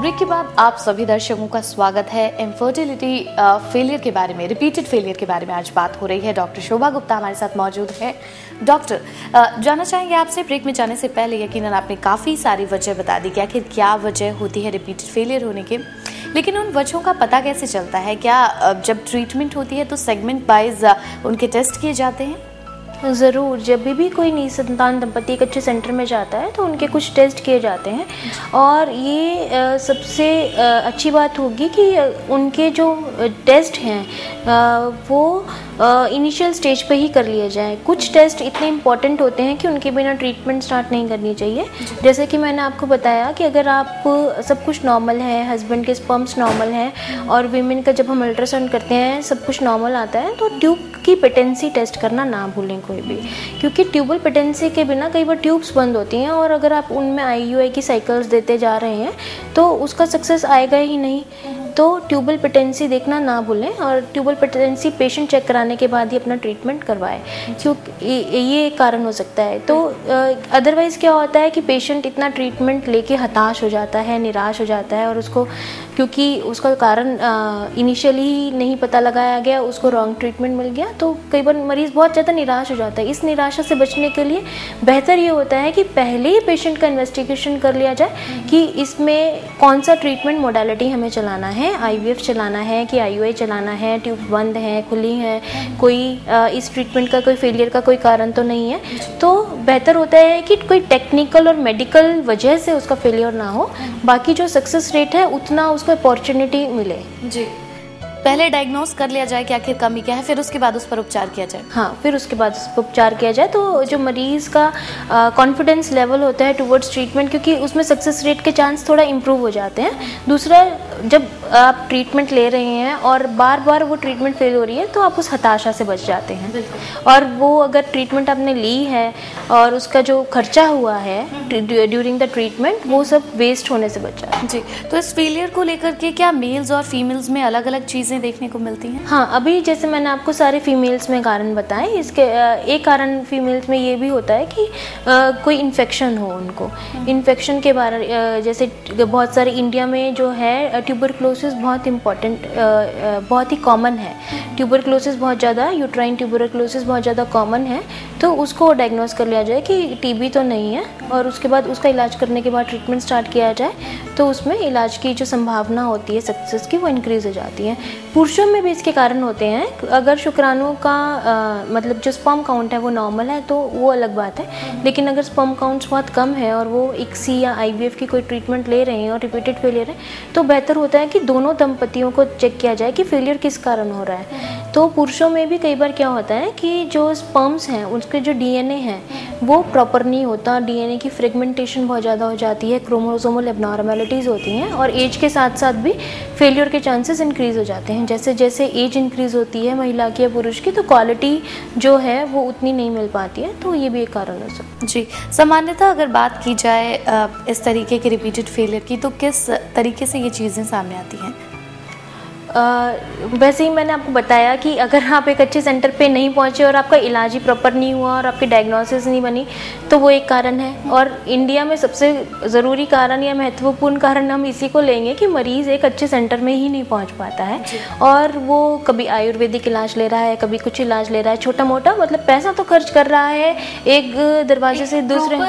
Break के बाद आप सभी दर्शकों का स्वागत है। इनफर्टिलिटी फेलियर के बारे में, रिपीटेड फेलियर के बारे में आज बात हो रही है। डॉक्टर शोभा गुप्ता हमारे साथ मौजूद है। डॉक्टर, जानना चाहेंगे आपसे, ब्रेक में जाने से पहले यकीनन आपने काफ़ी सारी वजह बता दी कि आखिर क्या वजह होती है रिपीटेड फेलियर होने की, लेकिन उन वजहों का पता कैसे चलता है? क्या जब ट्रीटमेंट होती है तो सेगमेंट वाइज उनके टेस्ट किए जाते हैं? ज़रूर, जब भी कोई निसंतान दंपति एक अच्छे सेंटर में जाता है तो उनके कुछ टेस्ट किए जाते हैं। और ये सबसे अच्छी बात होगी कि उनके जो टेस्ट हैं वो इनिशियल स्टेज पे ही कर लिए जाएं। कुछ टेस्ट इतने इम्पॉर्टेंट होते हैं कि उनके बिना ट्रीटमेंट स्टार्ट नहीं करनी चाहिए। जैसे कि मैंने आपको बताया कि अगर आप सब कुछ नॉर्मल है, हस्बैंड के स्पर्म्स नॉर्मल हैं और वीमेन का जब हम अल्ट्रासाउंड करते हैं सब कुछ नॉर्मल आता है, तो ट्यूब की पेटेंसी टेस्ट करना ना भूलें कोई भी, क्योंकि ट्यूबल पेटेंसी के बिना कई बार ट्यूब्स बंद होती हैं और अगर आप उनमें IUI की साइकिल्स देते जा रहे हैं तो उसका सक्सेस आएगा ही नहीं। तो ट्यूबल पेटेंसी देखना ना भूलें और ट्यूबल पेटेंसी पेशेंट चेक कराने के बाद ही अपना ट्रीटमेंट करवाएं, क्योंकि ये एक कारण हो सकता है। तो अदरवाइज़ क्या होता है कि पेशेंट इतना ट्रीटमेंट लेके हताश हो जाता है, निराश हो जाता है, और उसको क्योंकि उसका कारण इनिशियली नहीं पता लगाया गया, उसको रॉन्ग ट्रीटमेंट मिल गया, तो कई बार मरीज़ बहुत ज़्यादा निराश हो जाता है। इस निराशा से बचने के लिए बेहतर ये होता है कि पहले ही पेशेंट का इन्वेस्टिगेशन कर लिया जाए कि इसमें कौन सा ट्रीटमेंट मोडालिटी हमें चलाना है, IVF चलाना है कि IUI चलाना है, ट्यूब बंद है, खुली है, कोई इस ट्रीटमेंट का कोई फेलियर का कोई कारण तो नहीं है। तो बेहतर होता है कि कोई टेक्निकल और मेडिकल वजह से उसका फेलियर ना हो, बाकी जो सक्सेस रेट है उतना उसको अपॉर्चुनिटी मिले। जी, पहले डायग्नोस कर लिया जाए कि आखिर कमी क्या है, फिर उसके बाद उस पर उपचार किया जाए। हाँ, फिर उसके बाद उस पर उपचार किया जाए तो जो मरीज़ का कॉन्फिडेंस लेवल होता है टुवर्ड्स ट्रीटमेंट, क्योंकि उसमें सक्सेस रेट के चांस थोड़ा इम्प्रूव हो जाते हैं। दूसरा, जब आप ट्रीटमेंट ले रहे हैं और बार बार वो ट्रीटमेंट फेल हो रही है तो आप उस हताशा से बच जाते हैं। और वो अगर ट्रीटमेंट आपने ली है और उसका जो खर्चा हुआ है ड्यूरिंग द ट्रीटमेंट, वो सब वेस्ट होने से बच जाता है। जी, तो इस फेलियर को लेकर के क्या मेल्स और फीमेल्स में अलग अलग चीज़ें देखने को मिलती हैं? हाँ, अभी जैसे मैंने आपको सारे फीमेल्स में कारण बताए, इसके एक कारण फीमेल्स में ये भी होता है कि कोई इन्फेक्शन हो उनको। इन्फेक्शन के बारे जैसे बहुत सारे इंडिया में जो है ट्यूबरक्लोसिस बहुत इम्पॉर्टेंट, बहुत ही कॉमन है। ट्यूबरक्लोसिस बहुत ज़्यादा, यूट्राइन ट्यूबरक्लोसिस बहुत ज़्यादा कॉमन है, तो उसको डायग्नोस कर लिया जाए कि TB तो नहीं है और उसके बाद उसका इलाज करने के बाद ट्रीटमेंट स्टार्ट किया जाए तो उसमें इलाज की जो संभावना होती है सक्सेस की, वो इंक्रीज़ हो जाती है। पुरुषों में भी इसके कारण होते हैं। अगर शुक्राणुओं का मतलब जो स्पर्म काउंट है वो नॉर्मल है तो वो अलग बात है, लेकिन अगर स्पर्म काउंट्स बहुत कम है और वो ICSI या IVF की कोई ट्रीटमेंट ले रहे हैं और रिपीटेड फेलियर है, तो बेहतर होता है कि दोनों दंपतियों को चेक किया जाए कि फेलियर किस कारण हो रहा है। तो पुरुषों में भी कई बार क्या होता है कि जो स्पर्म्स हैं उसके जो DNA है वो प्रॉपर नहीं होता, DNA की फ्रेगमेंटेशन बहुत ज़्यादा हो जाती है, क्रोमोसोमल एबनॉर्मलिटीज़ होती हैं और एज के साथ साथ भी फेलियर के चांसेस इंक्रीज़ हो जाते हैं। जैसे जैसे एज इंक्रीज़ होती है महिला की या पुरुष की, तो क्वालिटी जो है वो उतनी नहीं मिल पाती है, तो ये भी एक कारण हो सकता है। जी, सामान्यतः अगर बात की जाए इस तरीके के रिपीटेड फेलियर की, तो किस तरीके से ये चीज़ें सामने आती हैं? वैसे ही मैंने आपको बताया कि अगर आप एक अच्छे सेंटर पे नहीं पहुंचे और आपका इलाज ही प्रॉपर नहीं हुआ और आपकी डायग्नोसिस नहीं बनी, तो वो एक कारण है। और इंडिया में सबसे ज़रूरी कारण या महत्वपूर्ण कारण हम इसी को लेंगे कि मरीज़ एक अच्छे सेंटर में ही नहीं पहुंच पाता है और वो कभी आयुर्वेदिक इलाज ले रहा है, कभी कुछ इलाज ले रहा है, छोटा मोटा, मतलब पैसा तो खर्च कर रहा है एक दरवाजे से दूसरे,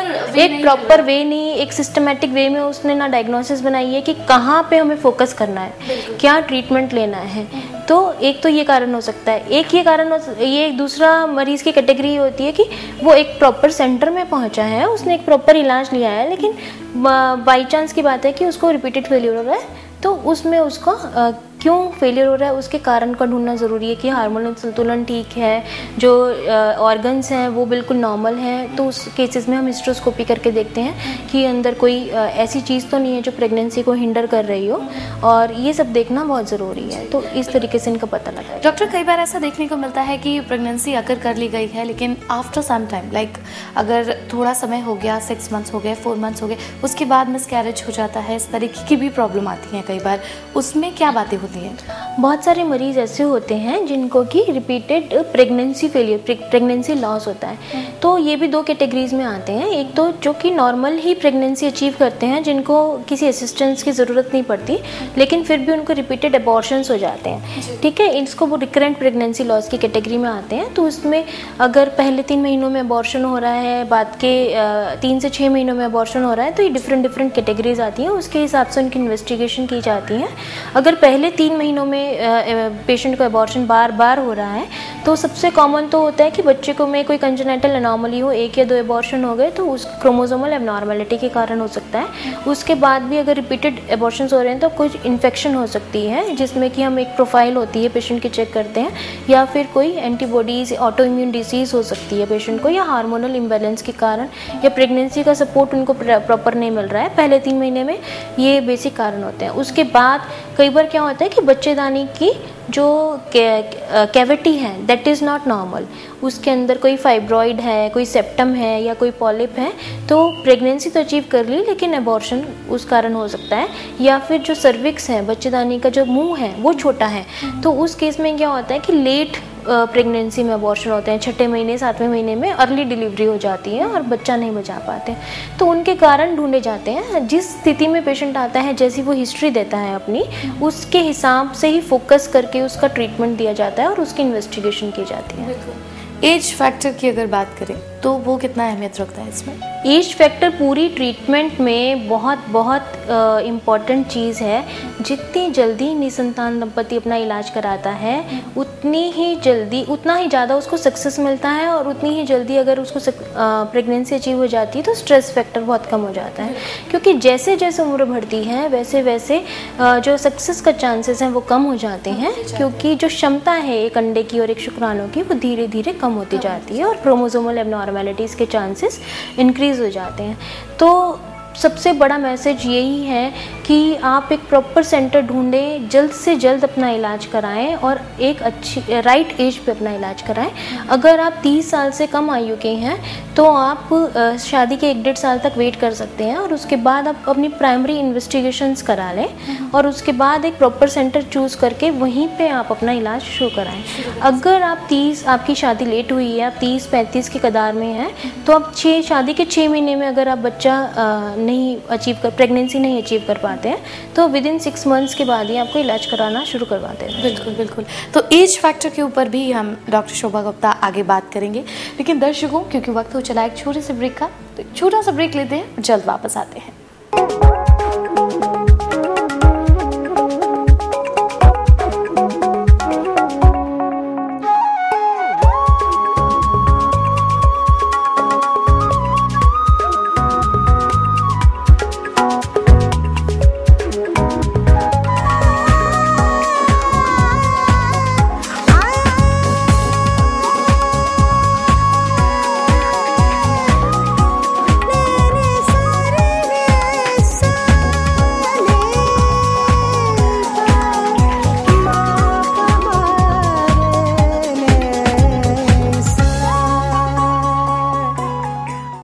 एक प्रॉपर वे नहीं, एक सिस्टमेटिक वे में उसने ना डायग्नोसिस बनाई है कि कहाँ पे हमें फोकस करना है, क्या ट्रीटमेंट लेना है। तो एक तो ये कारण हो सकता है। एक ये कारण ये एक दूसरा मरीज की कैटेगरी होती है कि वो एक प्रॉपर सेंटर में पहुंचा है, उसने एक प्रॉपर इलाज लिया है, लेकिन बाई चांस की बात है कि उसको रिपीटेड फेलियर हो रहा है, तो उसमें उसको क्यों फेलियर हो रहा है उसके कारण का ढूंढना ज़रूरी है कि हार्मोनल संतुलन ठीक है, जो ऑर्गन्स हैं वो बिल्कुल नॉर्मल हैं। तो उस केसेस में हम हिस्ट्रोस्कोपी करके देखते हैं कि अंदर कोई ऐसी चीज़ तो नहीं है जो प्रेगनेंसी को हिंडर कर रही हो, और ये सब देखना बहुत ज़रूरी है। तो इस तरीके से इनका पता लगा। डॉक्टर, कई बार ऐसा देखने को मिलता है कि प्रेगनेंसी अगर कर ली गई है, लेकिन आफ्टर सम टाइम, लाइक अगर थोड़ा समय हो गया, 6 मंथ्स हो गए, 4 मंथ्स हो गए, उसके बाद मिसकैरेज हो जाता है, इस तरीके की भी प्रॉब्लम आती है कई बार, उसमें क्या बातें होती हैं? बहुत सारे मरीज ऐसे होते हैं जिनको कि repeated pregnancy failure, pregnancy loss होता है। तो ये भी 2 कैटेगरीज में आते हैं। एक तो जो कि नॉर्मल ही प्रेगनेंसी अचीव करते हैं, जिनको किसी असिस्टेंस की ज़रूरत नहीं पड़ती, लेकिन फिर भी उनको रिपीटेड अबॉर्शंस हो जाते हैं, ठीक है, इसको वो रिकरेंट प्रेगनेंसी लॉस की कैटेगरी में आते हैं। तो उसमें अगर पहले 3 महीनों में अबॉर्शन हो रहा है, बाद के 3 से 6 महीनों में अबॉर्शन हो रहा है, तो ये डिफरेंट कैटेगरीज आती हैं, उसके हिसाब से उनकी इन्वेस्टिगेशन की जाती है। अगर पहले 3 महीनों में पेशेंट को अबॉर्शन बार बार हो रहा है, तो सबसे कॉमन तो होता है कि बच्चे को में कोई कंजेनिटल अनोमली हो, 1 या 2 अबॉर्शन हो गए, तो उस क्रोमोसोमल एबनॉर्मेलिटी के कारण हो सकता है। उसके बाद भी अगर रिपीटेड अबॉर्शंस हो रहे हैं तो कुछ इन्फेक्शन हो सकती है, जिसमें कि हम एक प्रोफाइल होती है पेशेंट की चेक करते हैं, या फिर कोई एंटीबॉडीज, ऑटो इम्यून डिजीज़ हो सकती है पेशेंट को, या हार्मोनल इम्बैलेंस के कारण, या प्रेगनेंसी का सपोर्ट उनको प्रॉपर नहीं मिल रहा है पहले 3 महीने में। ये बेसिक कारण होते हैं। उसके बाद कई बार क्या होता है कि बच्चेदानी की जो कैविटी है दैट इज़ नॉट नॉर्मल, उसके अंदर कोई फाइब्रॉइड है, कोई सेप्टम है, या कोई पॉलिप है, तो प्रेगनेंसी तो अचीव कर ली लेकिन अबॉर्शन उस कारण हो सकता है। या फिर जो सर्विक्स है, बच्चेदानी का जो मुंह है वो छोटा है, तो उस केस में क्या होता है कि लेट प्रेगनेंसी में अबॉर्शन होते हैं, 6ठे महीने 7वें महीने में अर्ली डिलीवरी हो जाती है और बच्चा नहीं बचा पाते। तो उनके कारण ढूंढे जाते हैं। जिस स्थिति में पेशेंट आता है, जैसी वो हिस्ट्री देता है अपनी, उसके हिसाब से ही फोकस करके उसका ट्रीटमेंट दिया जाता है और उसकी इन्वेस्टिगेशन की जाती है। एज फैक्टर की अगर बात करें तो वो कितना अहमियत रखता है इसमें? एज फैक्टर पूरी ट्रीटमेंट में बहुत इम्पॉर्टेंट चीज़ है। जितनी जल्दी निसंतान दंपति अपना इलाज कराता है, उतना ही ज़्यादा उसको सक्सेस मिलता है, और उतनी ही जल्दी अगर उसको प्रेगनेंसी अचीव हो जाती है तो स्ट्रेस फैक्टर बहुत कम हो जाता है। क्योंकि जैसे जैसे उम्र बढ़ती है वैसे वैसे जो सक्सेस का चांसेस हैं वो कम हो जाते हैं, क्योंकि जो क्षमता है एक अंडे की और एक शुक्राणु की वो धीरे धीरे कम होती जाती है, और क्रोमोसोमल एबनॉर्मेलिटीज़ के चांसेस इंक्रीज हो जाते हैं। तो सबसे बड़ा मैसेज यही है कि आप एक प्रॉपर सेंटर ढूंढें, जल्द से जल्द अपना इलाज कराएं, और एक अच्छी राइट एज पे अपना इलाज कराएं। अगर आप 30 साल से कम आयु के हैं तो आप शादी के 1-1.5 साल तक वेट कर सकते हैं, और उसके बाद आप अपनी प्राइमरी इन्वेस्टिगेशंस करा लें, और उसके बाद एक प्रॉपर सेंटर चूज़ करके वहीं पे आप अपना इलाज शुरू कराएं। अगर आपकी शादी लेट हुई है, आप 30-35 की कदार में हैं, तो आप शादी के 6 महीने में अगर आप बच्चा प्रेगनेंसी नहीं अचीव कर पाते हैं, तो विदिन 6 मंथ्स के बाद ही आपको इलाज कराना शुरू करवाते हैं। बिल्कुल। तो एज फैक्टर के ऊपर भी हम डॉक्टर शोभा गुप्ता आगे बात करेंगे, लेकिन दर्शकों क्योंकि वक्त हो चला एक छोटे से ब्रेक का, तो एक छोटा सा ब्रेक लेते हैं, जल्द वापस आते हैं।